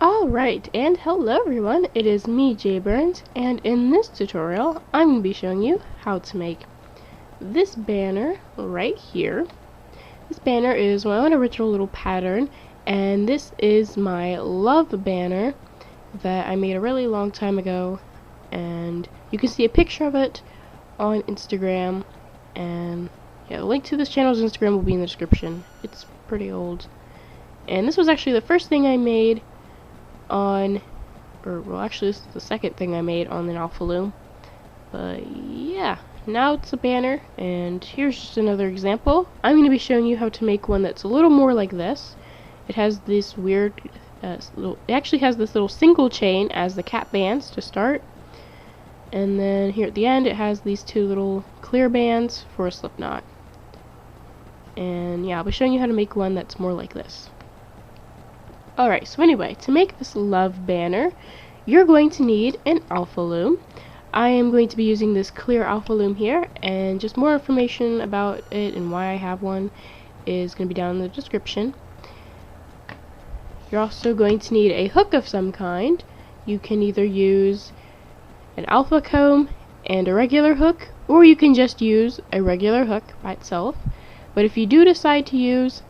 Alright, and hello everyone, it is me, Jay Burns, and in this tutorial, I'm going to be showing you how to make this banner right here. This banner is my own original little pattern, and this is my love banner that I made a really long time ago, and you can see a picture of it on Instagram, and yeah, the link to this channel's Instagram will be in the description. It's pretty old. And this was actually the first thing I made on, well actually this is the second thing I made on an Alpha Loom. But yeah, now it's a banner, and here's just another example. I'm going to be showing you how to make one that's a little more like this. It has this weird, it actually has this little single chain as the cap bands to start. And then here at the end it has these two little clear bands for a slip knot. And yeah, I'll be showing you how to make one that's more like this. Alright, so anyway, to make this love banner, you're going to need an Alpha Loom. I am going to be using this clear Alpha Loom here, and just more information about it and why I have one is going to be down in the description. You're also going to need a hook of some kind. You can either use an alpha comb and a regular hook, or you can just use a regular hook by itself. But if you do decide to use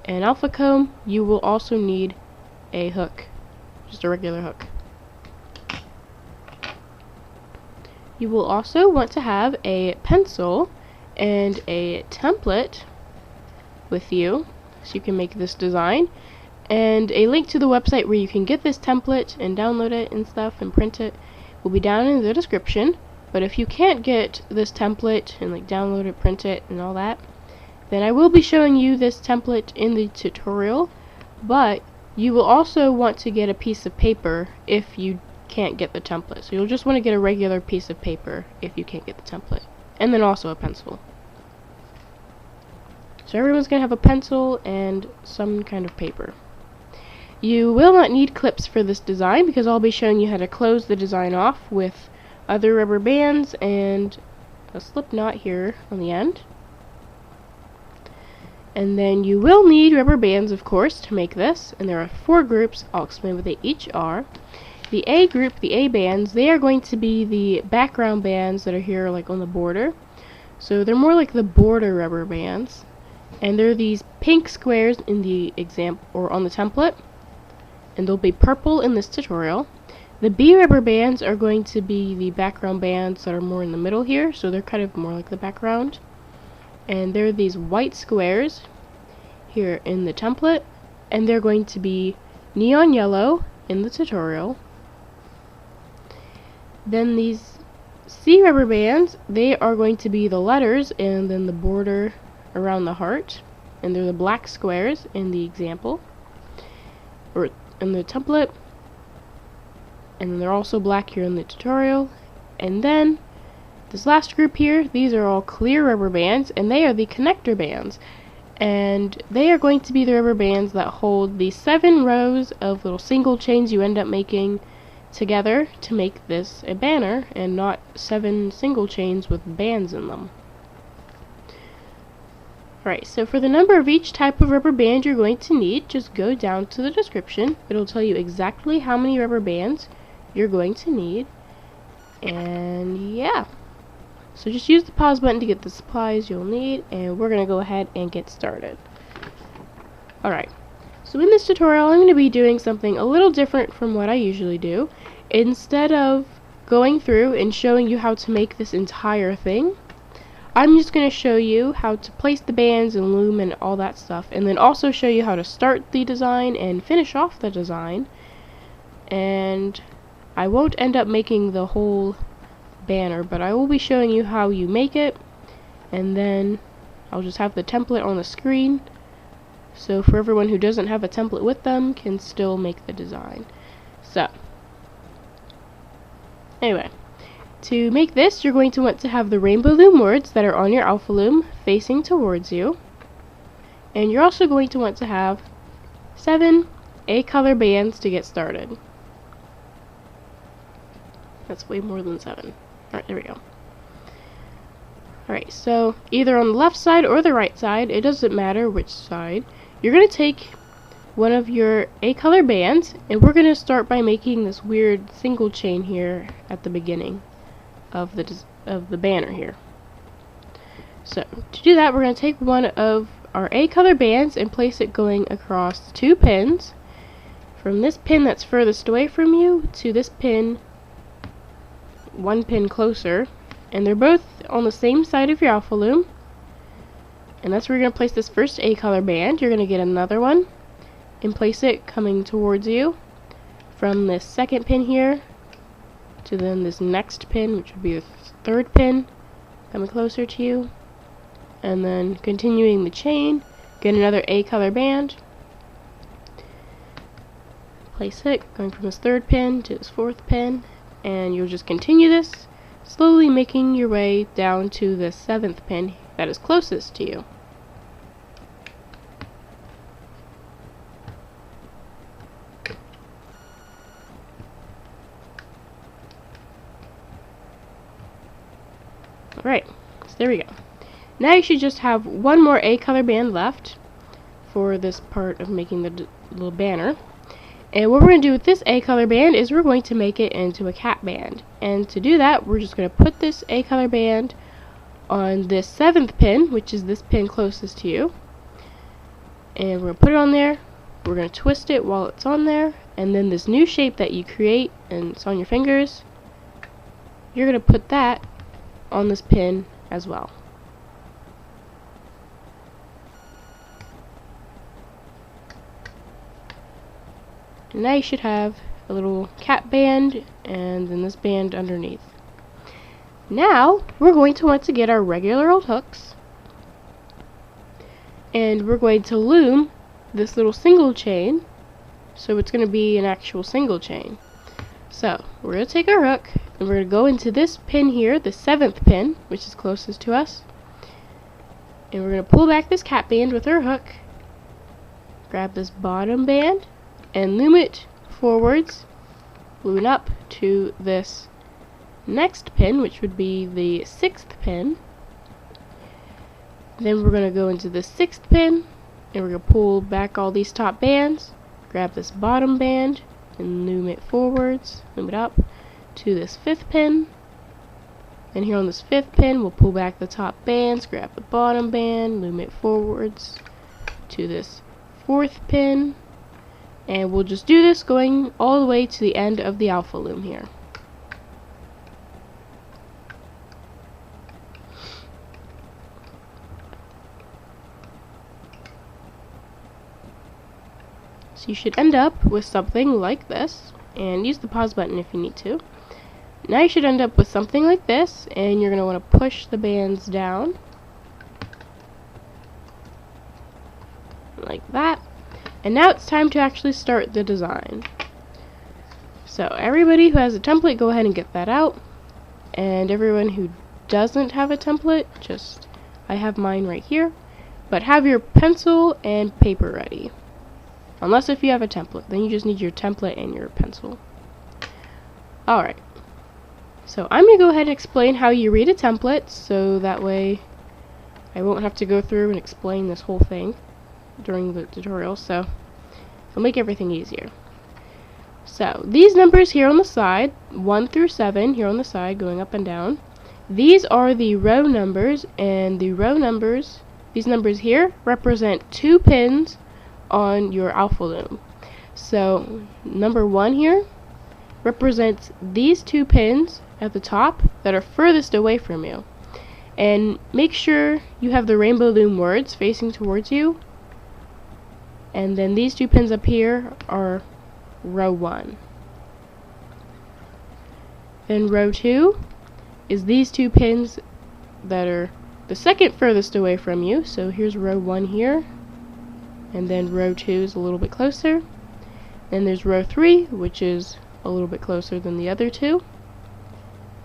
an alpha comb, you will also need a hook, just a regular hook. You will also want to have a pencil and a template with you so you can make this design, and a link to the website where you can get this template and download it and stuff and print it will be down in the description. But if you can't get this template and like download it, print it and all that, then I will be showing you this template in the tutorial, but you will also want to get a piece of paper if you can't get the template. So you'll just want to get a regular piece of paper if you can't get the template, and then also a pencil. So everyone's going to have a pencil and some kind of paper. You will not need clips for this design because I'll be showing you how to close the design off with other rubber bands and a slip knot here on the end. And then you will need rubber bands, of course, to make this, and there are 4 groups. I'll explain what they each are. The A group, the A bands, they are going to be the background bands that are here like on the border. So they're more like the border rubber bands, and they're these pink squares in the example or on the template, and they'll be purple in this tutorial. The B rubber bands are going to be the background bands that are more in the middle here, so they're kind of more like the background. And there are these white squares here in the template, and they're going to be neon yellow in the tutorial. Then these C rubber bands, they are going to be the letters and then the border around the heart, and they're the black squares in the example or in the template, and then they're also black here in the tutorial. And then this last group here, these are all clear rubber bands, and they are the connector bands. And they are going to be the rubber bands that hold the 7 rows of little single chains you end up making together to make this a banner, and not 7 single chains with bands in them. Alright, so for the number of each type of rubber band you're going to need, just go down to the description. It'll tell you exactly how many rubber bands you're going to need. And yeah. So just use the pause button to get the supplies you'll need, and we're going to go ahead and get started. Alright, so in this tutorial I'm going to be doing something a little different from what I usually do. Instead of going through and showing you how to make this entire thing, I'm just going to show you how to place the bands and loom and all that stuff, and then also show you how to start the design and finish off the design. And I won't end up making the whole banner, but I will be showing you how you make it, and then I'll just have the template on the screen, so for everyone who doesn't have a template with them can still make the design. So anyway, to make this you're going to want to have the rainbow loom words that are on your Alpha Loom facing towards you, and you're also going to want to have 7 A color bands to get started. That's way more than 7. Alright, there we go. Alright, so either on the left side or the right side, it doesn't matter which side, you're going to take one of your A color bands, and we're going to start by making this weird single chain here at the beginning of the banner here. So to do that, we're going to take one of our A color bands and place it going across 2 pins, from this pin that's furthest away from you to this pin 1 pin closer, and they're both on the same side of your Alpha Loom, and that's where you're going to place this first A color band. You're going to get another one and place it coming towards you from this second pin here to then this next pin, which would be the 3rd pin coming closer to you, and then continuing the chain, get another A color band, place it going from this 3rd pin to this 4th pin, and you'll just continue this, slowly making your way down to the 7th pin that is closest to you. Alright, so there we go. Now you should just have one more A color band left for this part of making the little banner. And what we're going to do with this A color band is we're going to make it into a cat band. And to do that, we're just going to put this A color band on this 7th pin, which is this pin closest to you. And we're going to put it on there. We're going to twist it while it's on there. And then this new shape that you create, and it's on your fingers, you're going to put that on this pin as well. And now you should have a little cat band and then this band underneath. Now we're going to want to get our regular old hooks, and we're going to loom this little single chain, so it's going to be an actual single chain. So we're going to take our hook and we're going to go into this pin here, the 7th pin, which is closest to us, and we're going to pull back this cat band with our hook, grab this bottom band and loom it forwards, loom up to this next pin, which would be the 6th pin. Then we're going to go into the 6th pin and we're going to pull back all these top bands, grab this bottom band and loom it forwards, loom it up to this 5th pin. And here on this 5th pin, we'll pull back the top bands, grab the bottom band, loom it forwards to this 4th pin. And we'll just do this going all the way to the end of the Alpha Loom here. So you should end up with something like this, and use the pause button if you need to. Now you should end up with something like this, and you're going to want to push the bands down like that. And now it's time to actually start the design. So everybody who has a template, go ahead and get that out. And everyone who doesn't have a template, I have mine right here. But have your pencil and paper ready. Unless if you have a template, then you just need your template and your pencil. Alright. So I'm going to go ahead and explain how you read a template, so that way I won't have to go through and explain this whole thing during the tutorial, so it'll make everything easier. So these numbers here on the side, 1 through 7 here on the side going up and down, these are the row numbers, and the row numbers, these numbers here represent 2 pins on your Alpha Loom. So number 1 here represents these 2 pins at the top that are furthest away from you. And make sure you have the Rainbow Loom words facing towards you. And then these 2 pins up here are row 1. Then row 2 is these 2 pins that are the second furthest away from you. So here's row 1 here, and then row 2 is a little bit closer. Then there's row 3, which is a little bit closer than the other 2.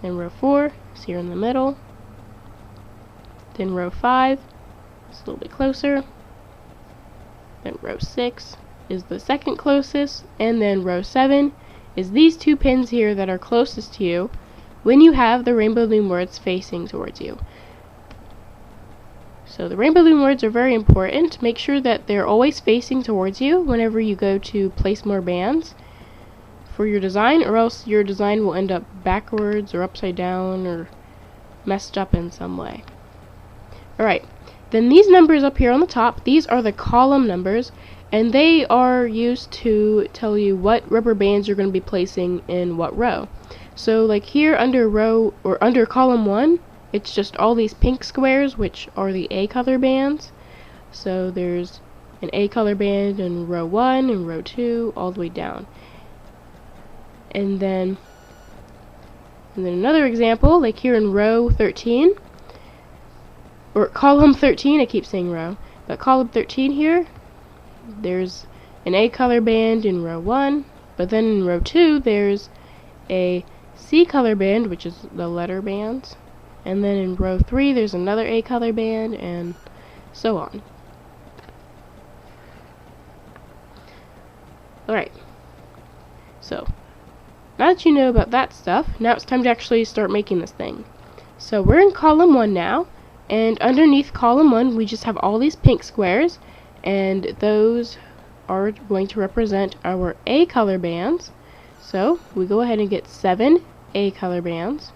Then row 4 is here in the middle. Then row 5 is a little bit closer. Then row 6 is the second closest, and then row 7 is these 2 pins here that are closest to you when you have the Rainbow Loom words facing towards you. So the rainbow loom words are very important. Make sure that they're always facing towards you whenever you go to place more bands for your design, or else your design will end up backwards or upside down or messed up in some way. Alright, then these numbers up here on the top, these are the column numbers, and they are used to tell you what rubber bands you're going to be placing in what row. So like here under row, or under column 1, it's just all these pink squares, which are the A color bands. So there's an A color band in row 1 and row 2 all the way down. And then another example, like here in row 13, or column 13, I keep saying row, but column 13 here, there's an A color band in row 1, but then in row 2 there's a C color band, which is the letter bands, and then in row 3 there's another A color band, and so on. Alright, so now that you know about that stuff, now it's time to actually start making this thing. So we're in column 1 now, and underneath column 1 we just have all these pink squares, and those are going to represent our A color bands. So we go ahead and get 7 A color bands,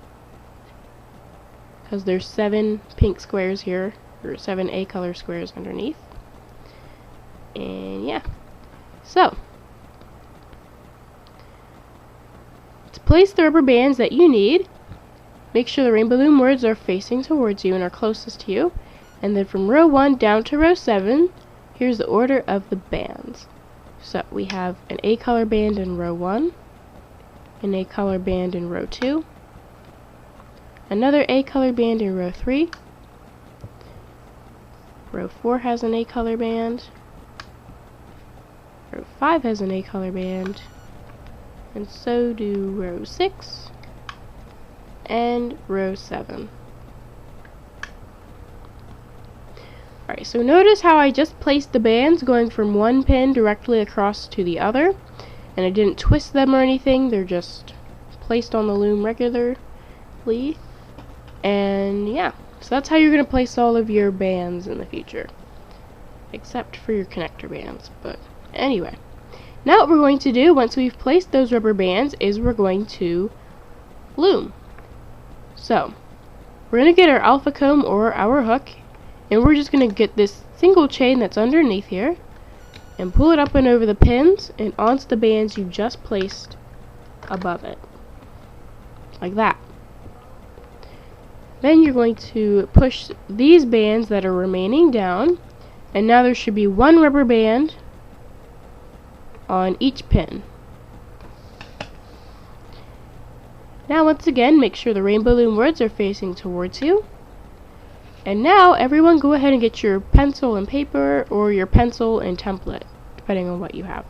because there's 7 pink squares here, or 7 A color squares underneath. And yeah, so to place the rubber bands that you need, make sure the rainbow loom words are facing towards you and are closest to you. And then from row 1 down to row 7, here's the order of the bands. So we have an A color band in row 1, an A color band in row 2, another A color band in row 3, row 4 has an A color band, row 5 has an A color band, and so do row 6 and row 7. Alright, so notice how I just placed the bands going from one pin directly across to the other, and I didn't twist them or anything, they're just placed on the loom regularly. And yeah, so that's how you're going to place all of your bands in the future, except for your connector bands. But anyway, now what we're going to do once we've placed those rubber bands is we're going to loom. So we're going to get our alpha comb or our hook, and we're just going to get this single chain that's underneath here and pull it up and over the pins and onto the bands you just placed above it, like that. Then you're going to push these bands that are remaining down, and now there should be one rubber band on each pin. Now once again, make sure the rainbow loom words are facing towards you. And now everyone go ahead and get your pencil and paper, or your pencil and template, depending on what you have.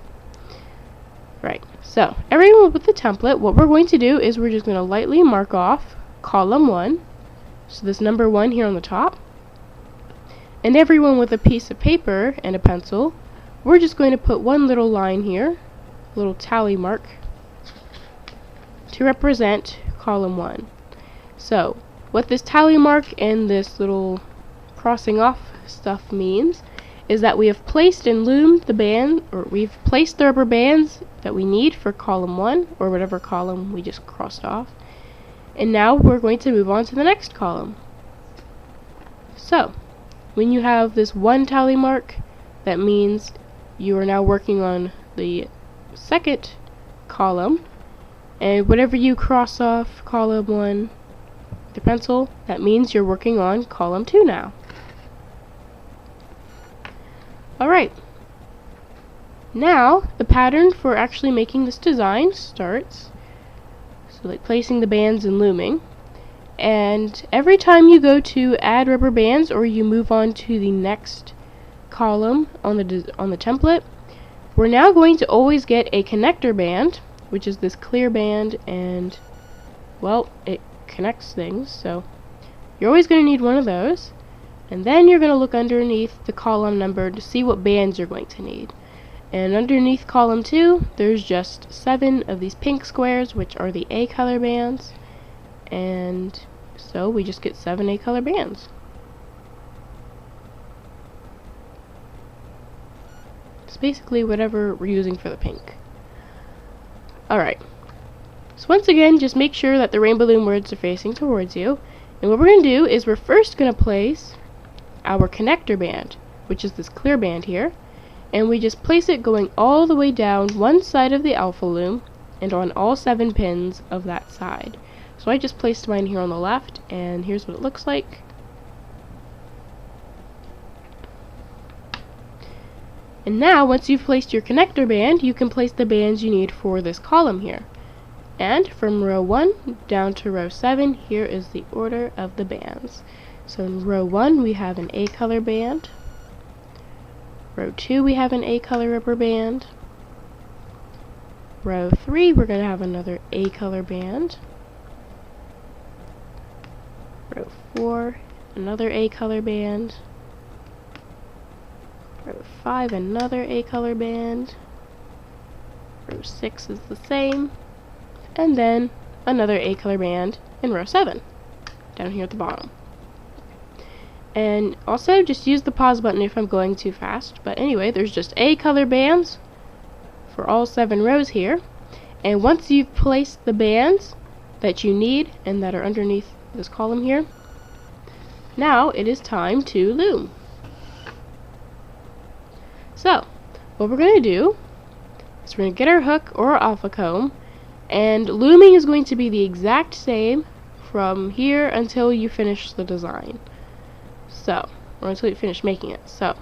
Right, so everyone with the template, what we're going to do is we're just going to lightly mark off column 1, so this number 1 here on the top. And everyone with a piece of paper and a pencil, we're just going to put one little line here, a little tally mark, to represent column 1. So what this tally mark and this little crossing off stuff means is that we have placed and loomed the band, or we've placed the rubber bands that we need for column 1, or whatever column we just crossed off. And now we're going to move on to the next column. So when you have this one tally mark, that means you are now working on the second column, and whatever you cross off column 1 with the pencil, that means you're working on column 2 now. Alright, now the pattern for actually making this design starts. So like placing the bands and looming, and every time you go to add rubber bands or you move on to the next column on the template, we're now going to always get a connector band, which is this clear band, and well, it connects things, so you're always going to need one of those. And then you're going to look underneath the column number to see what bands you're going to need. And underneath column 2, there's just 7 of these pink squares, which are the A color bands. And so we just get 7 A color bands. It's basically whatever we're using for the pink. Alright. So once again, just make sure that the Rainbow Loom words are facing towards you. And what we're going to do is we're first going to place our connector band, which is this clear band here. And we just place it going all the way down one side of the Alpha Loom and on all 7 pins of that side. So I just placed mine here on the left, and here's what it looks like. And now, once you've placed your connector band, you can place the bands you need for this column here. And from row 1 down to row 7, here is the order of the bands. So in row 1 we have an A color band. Row 2 we have an A color rubber band. Row 3 we're going to have another A color band. Row 4 another A color band. Row 5 another A color band. Row 6 is the same. And then another A color band in row 7 down here at the bottom. And also just use the pause button if I'm going too fast. But anyway, there's just A color bands for all 7 rows here. And once you've placed the bands that you need and that are underneath this column here, now it is time to loom. So what we're going to do is we're going to get our hook or our alpha comb, and looming is going to be the exact same from here until you finish the design. So, or until you finish making it. So,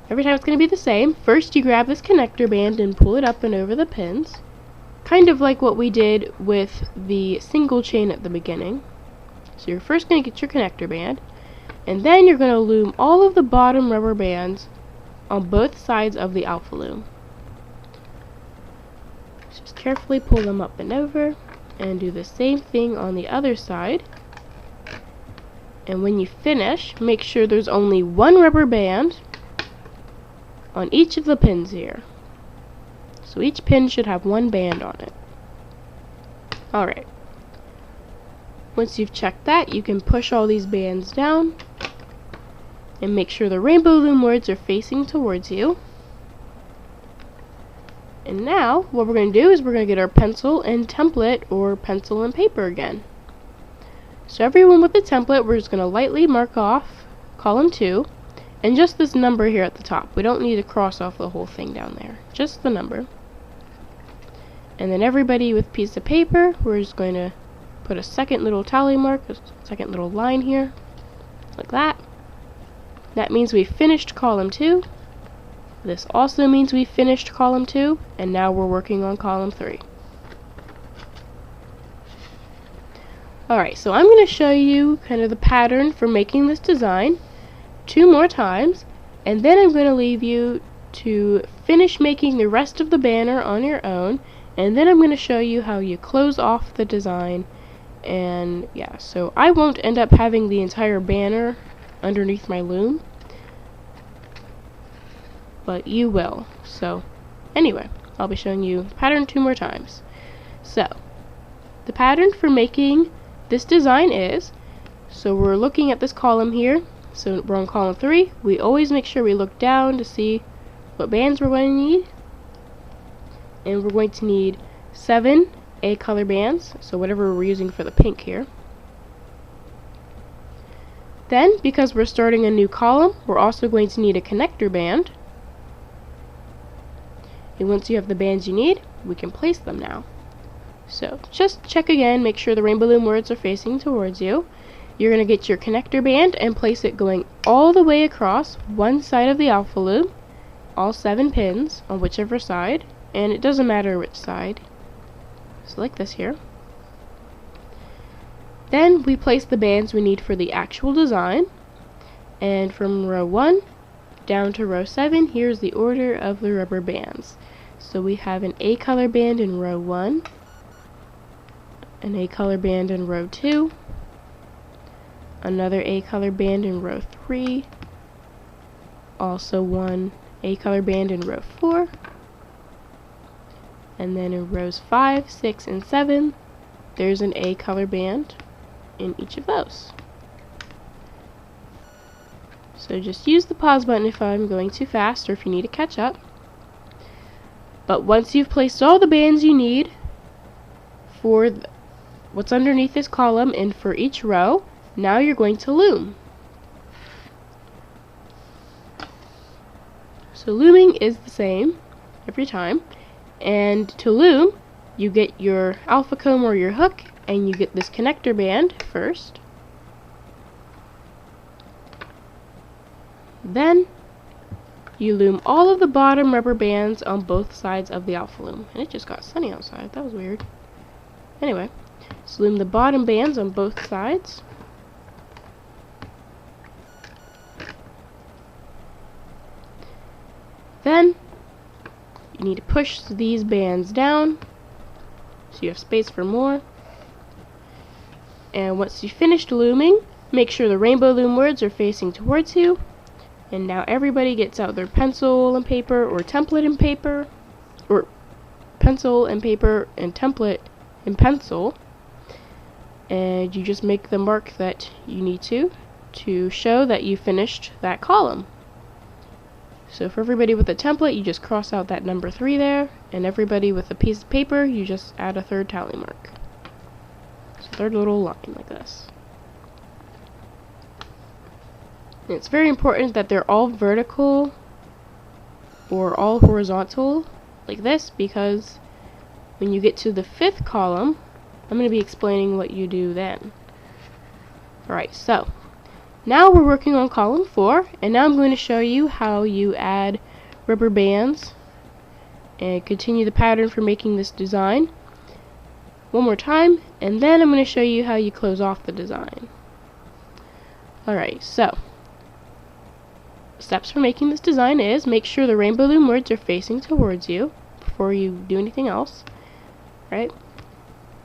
every time it's going to be the same. First you grab this connector band and pull it up and over the pins. Kind of like what we did with the single chain at the beginning. So you're first going to get your connector band, and then you're going to loom all of the bottom rubber bands on both sides of the Alpha Loom. Just carefully pull them up and over, and do the same thing on the other side. And when you finish, make sure there's only one rubber band on each of the pins here. So each pin should have one band on it. Alright. Once you've checked that, you can push all these bands down and make sure the Rainbow Loom words are facing towards you. And now, what we're going to do is we're going to get our pencil and template, or pencil and paper again. So everyone with the template, we're just going to lightly mark off column 2, and just this number here at the top. We don't need to cross off the whole thing down there, just the number. And then everybody with a piece of paper, we're just going to put a second little tally mark, a second little line here, like that. That means we finished column 2. This also means we finished column 2, and now we're working on column 3. Alright, so I'm going to show you kind of the pattern for making this design 2 more times, and then I'm going to leave you to finish making the rest of the banner on your own, and then I'm going to show you how you close off the design. And yeah, so I won't end up having the entire banner underneath my loom, but you will. So anyway, I'll be showing you the pattern 2 more times. So the pattern for making this design is, so we're looking at this column here, so we're on column 3. We always make sure we look down to see what bands we're going to need, and we're going to need 7 A color bands, so whatever we're using for the pink here. Then, because we're starting a new column, we're also going to need a connector band. And once you have the bands you need, we can place them now. So just check again, make sure the Rainbow Loom words are facing towards you. You're going to get your connector band and place it going all the way across one side of the Alpha Loom, all 7 pins on whichever side, and it doesn't matter which side. So like this here. Then we place the bands we need for the actual design, and from row 1 down to row 7, here's the order of the rubber bands. So we have an A color band in row 1, an A color band in row 2, another A color band in row 3, also one A color band in row 4, and then in rows 5, 6, and 7, there's an A color band in each of those. So just use the pause button if I'm going too fast or if you need to catch up. But once you've placed all the bands you need for what's underneath this column and for each row, now you're going to loom. So looming is the same every time, and to loom you get your alpha comb or your hook, and you get this connector band first. Then you loom all of the bottom rubber bands on both sides of the alpha loom. And it just got sunny outside, that was weird. Anyway, so loom the bottom bands on both sides. Then you need to push these bands down so you have space for more. And once you've finished looming, make sure the rainbow loom words are facing towards you. And now everybody gets out their pencil and paper, or template and paper, or pencil and paper and template and pencil, and you just make the mark that you need to show that you finished that column. So for everybody with a template, you just cross out that number 3 there, and everybody with a piece of paper, you just add a third tally mark. So third little line like this. And it's very important that they're all vertical or all horizontal like this, because when you get to the 5th column, I'm going to be explaining what you do then. Alright, so now we're working on column 4, and now I'm going to show you how you add rubber bands and continue the pattern for making this design one more time, and then I'm going to show you how you close off the design. Alright, so steps for making this design is make sure the rainbow loom words are facing towards you before you do anything else. Right?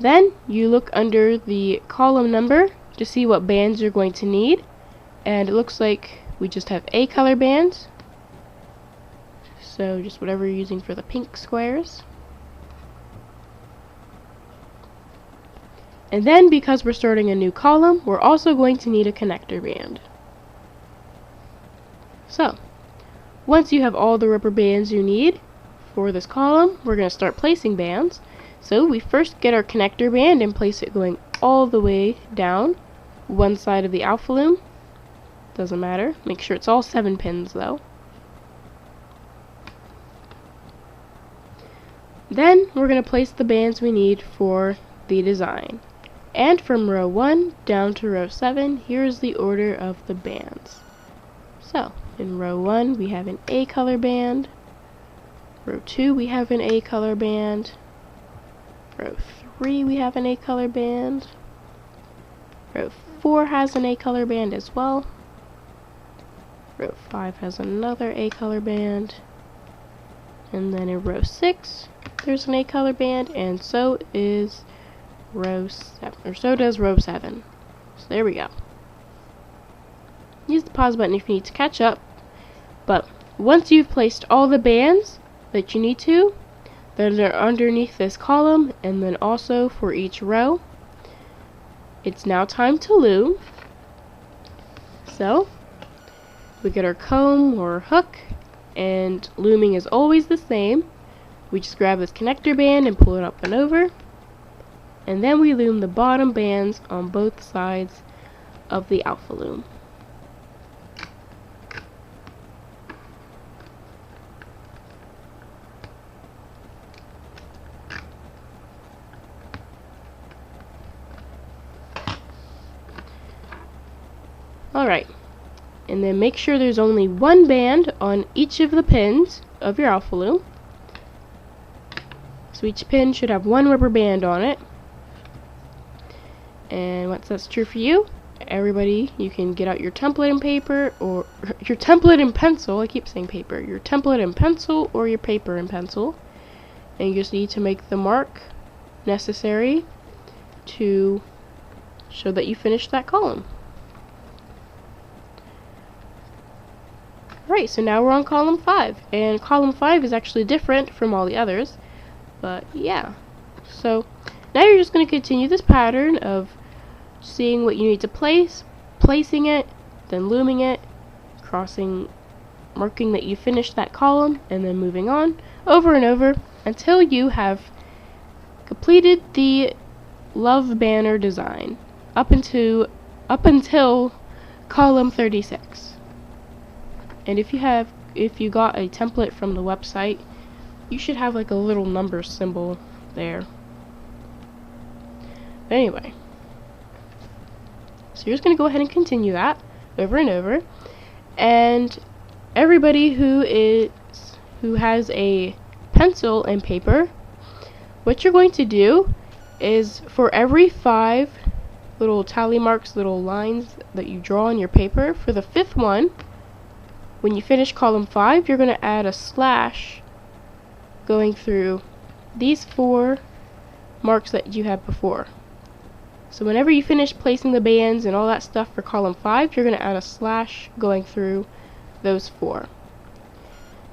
Then you look under the column number to see what bands you're going to need, and it looks like we just have A color bands, so just whatever you're using for the pink squares. And then because we're starting a new column, we're also going to need a connector band. So once you have all the rubber bands you need for this column, we're going to start placing bands. So we first get our connector band and place it going all the way down one side of the alpha loom. Doesn't matter. Make sure it's all 7 pins though. Then we're going to place the bands we need for the design. And from row 1 down to row 7, here's the order of the bands. So in row 1 we have an A color band. Row 2 we have an A color band. Row 3 we have an A color band. Row 4 has an A color band as well. Row 5 has another A color band. And then in row 6 there's an A color band, and so is row 7, or so does row 7. So there we go. Use the pause button if you need to catch up. But once you've placed all the bands that you need to, that are underneath this column, and then also for each row, it's now time to loom. So we get our comb or hook, and looming is always the same. We just grab this connector band and pull it up and over, and then we loom the bottom bands on both sides of the alpha loom. Alright, and then make sure there's only one band on each of the pins of your alpha loom. So each pin should have one rubber band on it. And once that's true for you, everybody, you can get out your template and paper, or your template and pencil. I keep saying paper. Your template and pencil, or your paper and pencil. And you just need to make the mark necessary to show that you finished that column. Right, so now we're on column 5, and column 5 is actually different from all the others, but yeah. So now you're just going to continue this pattern of seeing what you need to place, placing it, then looming it, marking that you finished that column, and then moving on over and over until you have completed the love banner design up until column 36. And if you got a template from the website, you should have like a little number symbol there. But anyway, so you're just going to go ahead and continue that over and over, and everybody who has a pencil and paper, what you're going to do is for every 5 little tally marks, little lines that you draw on your paper, for the 5th one, when you finish column 5, you're going to add a slash going through these 4 marks that you had before. So whenever you finish placing the bands and all that stuff for column 5, you're going to add a slash going through those 4.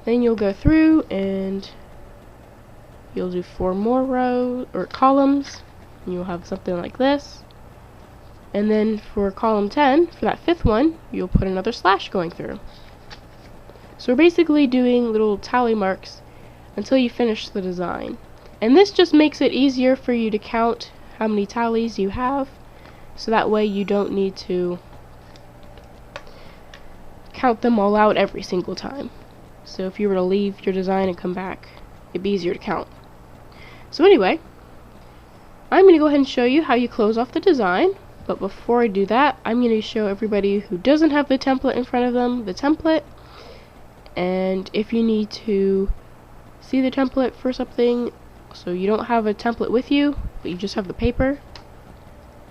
Then you'll go through and you'll do 4 more rows or columns, and you'll have something like this. And then for column 10, for that 5th one, you'll put another slash going through. So we're basically doing little tally marks until you finish the design. And this just makes it easier for you to count how many tallies you have, so that way you don't need to count them all out every single time. So if you were to leave your design and come back, it'd be easier to count. So anyway, I'm going to go ahead and show you how you close off the design, but before I do that, I'm going to show everybody who doesn't have the template in front of them the template. And if you need to see the template for something, so you don't have a template with you, but you just have the paper,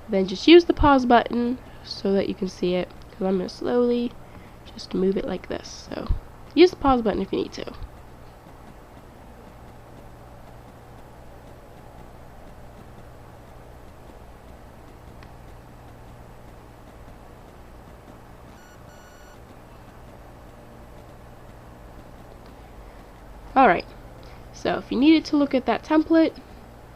then just use the pause button so that you can see it, because I'm going to slowly just move it like this. So use the pause button if you need to. Alright, so if you needed to look at that template,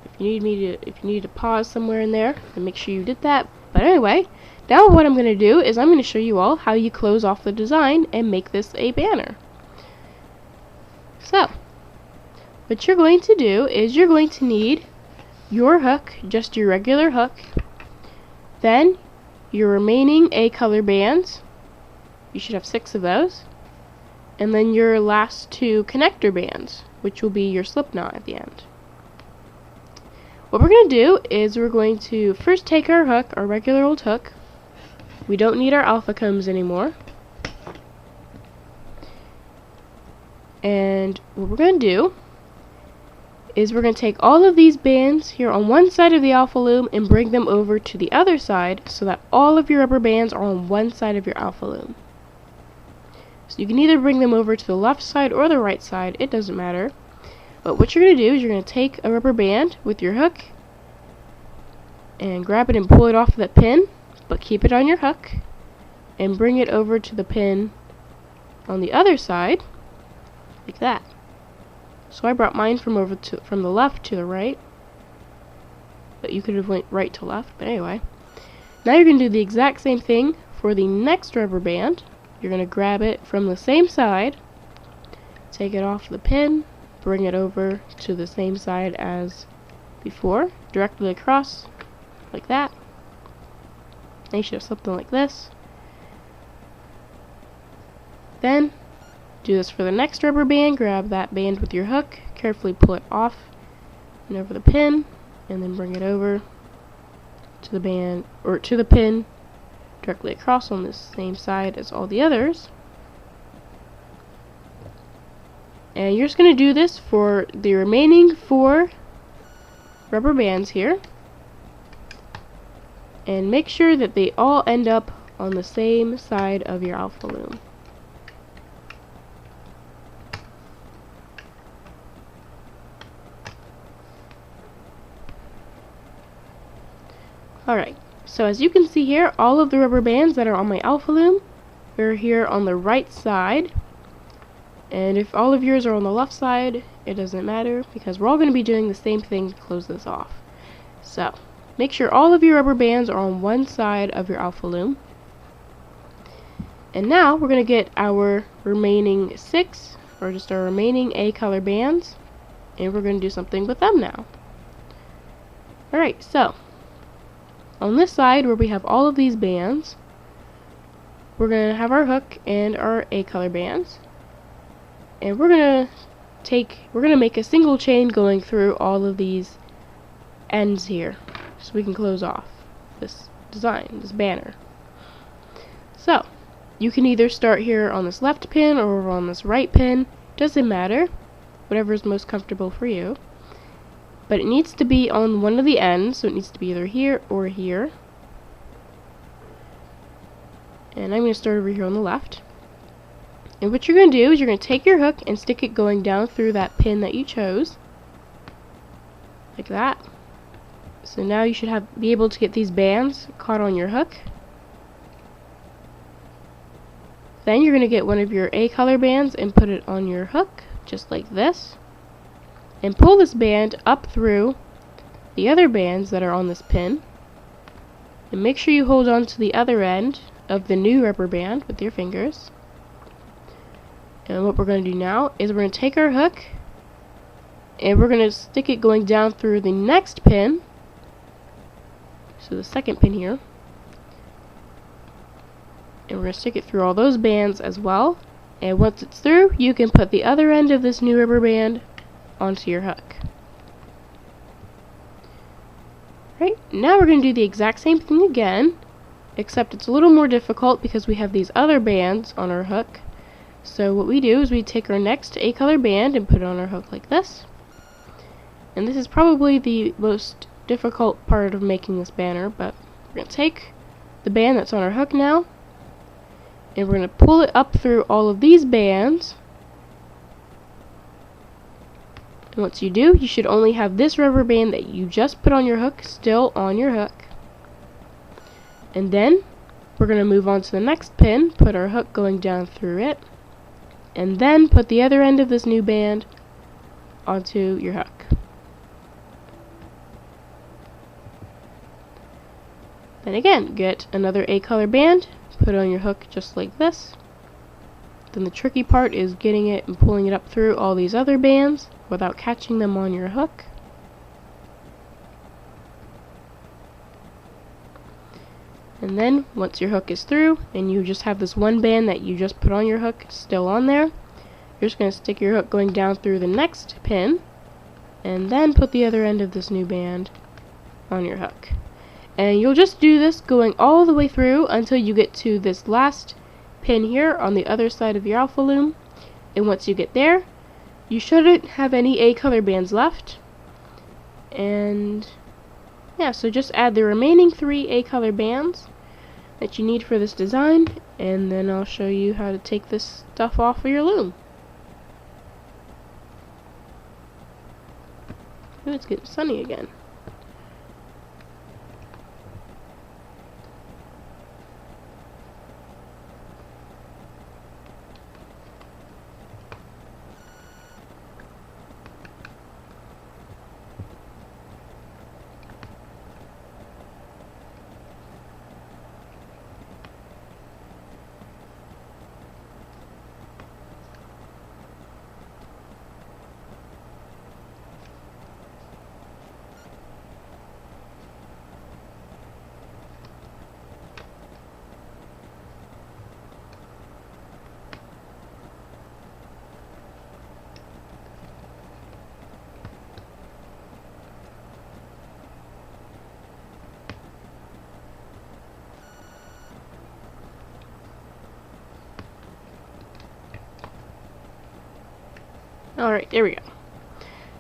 if you need to pause somewhere in there, then make sure you did that. But anyway, now what I'm going to do is I'm going to show you all how you close off the design and make this a banner. So, what you're going to do is you're going to need your hook, just your regular hook, then your remaining A color bands, you should have 6 of those, and then your last 2 connector bands, which will be your slip knot at the end. What we're going to do is we're going to first take our hook, our regular old hook. We don't need our alpha combs anymore. And what we're going to do is we're going to take all of these bands here on one side of the alpha loom and bring them over to the other side so that all of your rubber bands are on one side of your alpha loom. So you can either bring them over to the left side or the right side, it doesn't matter. But what you're going to do is you're going to take a rubber band with your hook and grab it and pull it off the pin, but keep it on your hook and bring it over to the pin on the other side, like that. So I brought mine from the left to the right, but you could have went right to left, but anyway. Now you're going to do the exact same thing for the next rubber band. You're going to grab it from the same side, take it off the pin, bring it over to the same side as before, directly across, like that. And you should have something like this. Then, do this for the next rubber band. Grab that band with your hook, carefully pull it off and over the pin, and then bring it over to the band, or to the pin, directly across on the same side as all the others. And you're just going to do this for the remaining 4 rubber bands here. And make sure that they all end up on the same side of your alpha loom. Alright, so as you can see here, all of the rubber bands that are on my alpha loom are here on the right side. And if all of yours are on the left side, it doesn't matter, because we're all going to be doing the same thing to close this off. So, make sure all of your rubber bands are on one side of your alpha loom. And now we're going to get our remaining 6, or just our remaining A color bands, and we're going to do something with them now. Alright, so on this side where we have all of these bands, we're going to have our hook and our A color bands, and we're going to make a single chain going through all of these ends here, so we can close off this design, this banner. So you can either start here on this left pin or on this right pin, doesn't matter, whatever is most comfortable for you. But it needs to be on one of the ends, so it needs to be either here or here. And I'm going to start over here on the left. And what you're going to do is you're going to take your hook and stick it going down through that pin that you chose. Like that. So now you should be able to get these bands caught on your hook. Then you're going to get one of your A color bands and put it on your hook, just like this. And pull this band up through the other bands that are on this pin. And make sure you hold on to the other end of the new rubber band with your fingers. And what we're going to do now is we're going to take our hook and we're going to stick it going down through the next pin. So the second pin here. And we're going to stick it through all those bands as well. And once it's through, you can put the other end of this new rubber band onto your hook. Right, now we're going to do the exact same thing again, except it's a little more difficult because we have these other bands on our hook. So what we do is we take our next A color band and put it on our hook like this. And this is probably the most difficult part of making this banner, but we're going to take the band that's on our hook now, and we're going to pull it up through all of these bands. And once you do, you should only have this rubber band that you just put on your hook still on your hook. And then we're going to move on to the next pin, put our hook going down through it, and then put the other end of this new band onto your hook. Then again, get another A color band, put it on your hook just like this. Then the tricky part is getting it and pulling it up through all these other bands without catching them on your hook. And then once your hook is through and you just have this one band that you just put on your hook still on there, you're just going to stick your hook going down through the next pin and then put the other end of this new band on your hook. And you'll just do this going all the way through until you get to this last pin here on the other side of your Alpha Loom. And once you get there, you shouldn't have any A color bands left. And yeah, so just add the remaining 3 A color bands that you need for this design, and then I'll show you how to take this stuff off of your loom. Ooh, it's getting sunny again. Alright, there we go.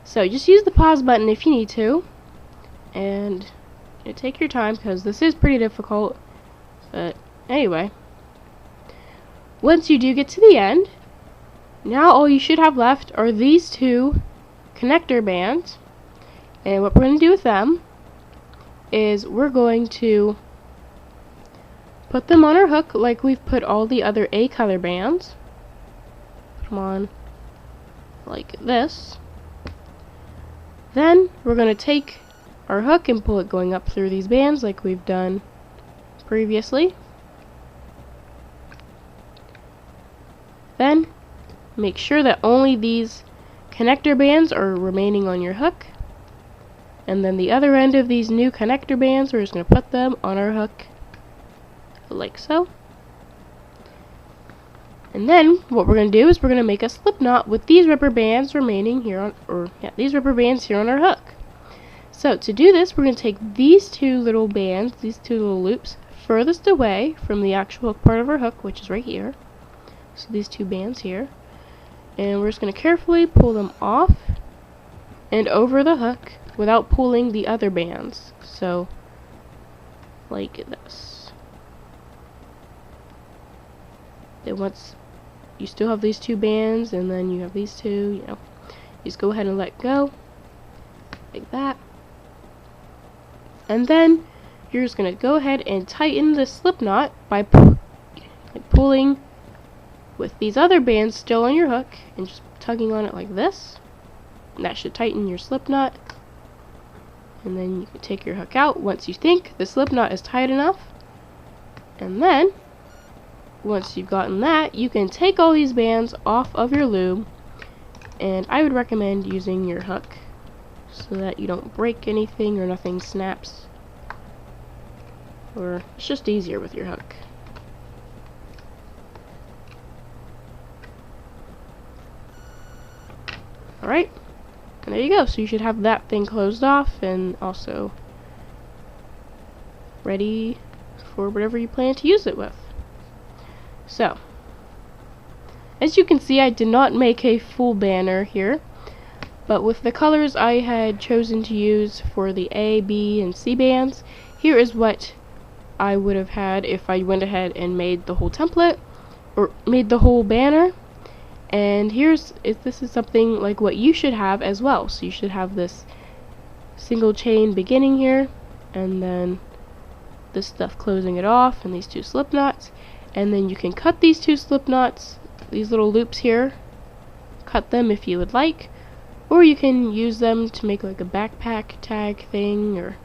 So just use the pause button if you need to, and take your time because this is pretty difficult. But anyway, once you do get to the end, now all you should have left are these 2 connector bands, and what we're going to do with them is we're going to put them on our hook like we've put all the other A color bands. Put them on like this. Then we're going to take our hook and pull it going up through these bands like we've done previously. Then make sure that only these connector bands are remaining on your hook. And then the other end of these new connector bands, we're just going to put them on our hook like so. And then what we're going to do is we're going to make a slip knot with these rubber bands remaining here on, these rubber bands here on our hook. So to do this, we're going to take these two little bands, these two little loops, furthest away from the actual part of our hook, which is right here. So these two bands here. And we're just going to carefully pull them off and over the hook without pulling the other bands. So, like this. Then once you still have these two bands, and then you have these two, you just go ahead and let go, like that. And then you're just going to go ahead and tighten the slip knot by pulling with these other bands still on your hook and just tugging on it like this. And that should tighten your slip knot. And then you can take your hook out once you think the slip knot is tight enough. And then once you've gotten that, you can take all these bands off of your loom, and I would recommend using your hook so that you don't break anything or nothing snaps, or it's just easier with your hook. Alright, and there you go. So you should have that thing closed off and also ready for whatever you plan to use it with. So, as you can see, I did not make a full banner here, but with the colors I had chosen to use for the A, B, and C bands, here is what I would have had if I went ahead and made the whole template, or made the whole banner. And this is something like what you should have as well. So you should have this single chain beginning here, and then this stuff closing it off, and these two slip knots. And then you can cut these two slip knots, these little loops here, cut them if you would like, or you can use them to make like a backpack tag thing, or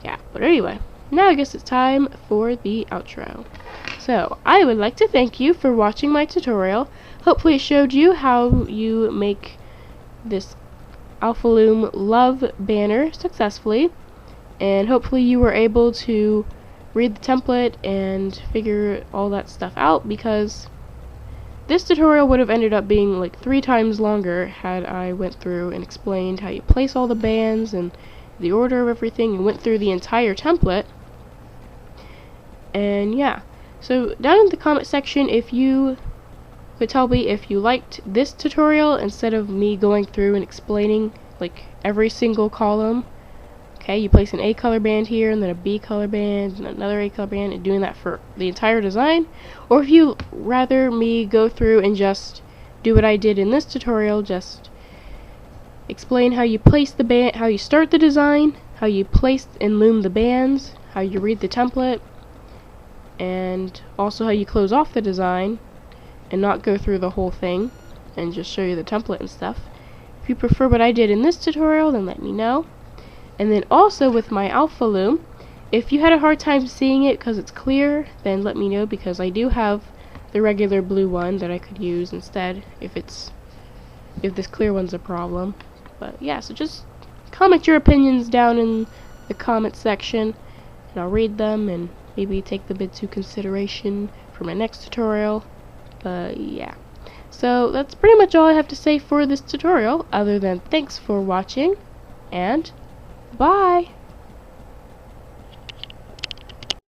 yeah. But anyway, now I guess it's time for the outro. So I would like to thank you for watching my tutorial. Hopefully it showed you how you make this Alpha Loom Love banner successfully, and hopefully you were able to read the template and figure all that stuff out, because this tutorial would have ended up being like 3 times longer had I went through and explained how you place all the bands and the order of everything and went through the entire template. And yeah, so down in the comment section, if you could tell me if you liked this tutorial instead of me going through and explaining like every single column. Okay, you place an A color band here, and then a B color band, and another A color band, and doing that for the entire design. Or if you rather me go through and just do what I did in this tutorial, just explain how you place the band, how you start the design, how you place and loom the bands, how you read the template, and also how you close off the design, and not go through the whole thing, and just show you the template and stuff. If you prefer what I did in this tutorial, then let me know. And then also with my Alpha Loom, if you had a hard time seeing it because it's clear, then let me know, because I do have the regular blue one that I could use instead if this clear one's a problem. But yeah, so just comment your opinions down in the comment section, and I'll read them and maybe take them into consideration for my next tutorial. But yeah, so that's pretty much all I have to say for this tutorial, other than thanks for watching, and bye!